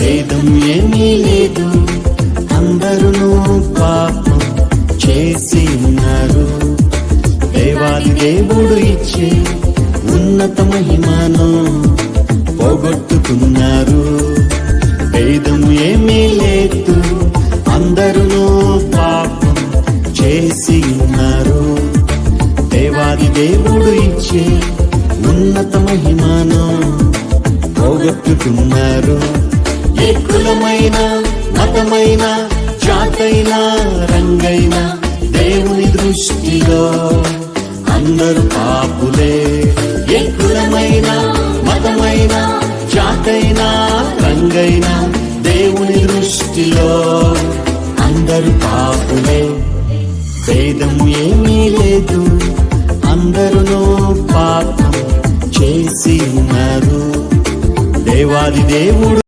భేదం ఏమీ లేదు, అందరూ పాపం చేసి ఉన్నారు. దేవాది దేవుడు ఇచ్చే ఉన్నత మహిమను పోగొట్టుకున్నారు. భేదం ఏమీ లేదు, అందరూ పాపం చేసి ఉన్నారు. దేవాది దేవుడు ఇచ్చే ఉన్నత మహిమను పోగొట్టుకున్నారు. ఏ కులమైన, మతమైన, జాతైనా, రంగైనా దేవుని దృష్టిలో అందరూ పాపులే. ఏ కులమైన, మతమైన, జాతైనా, రంగైనా దేవుని దృష్టిలో అందరూ పాపులే. భేదం ఏమీ లేదు, అందరూ పాపం చేసి ఉన్నారు. దేవాది దేవుడు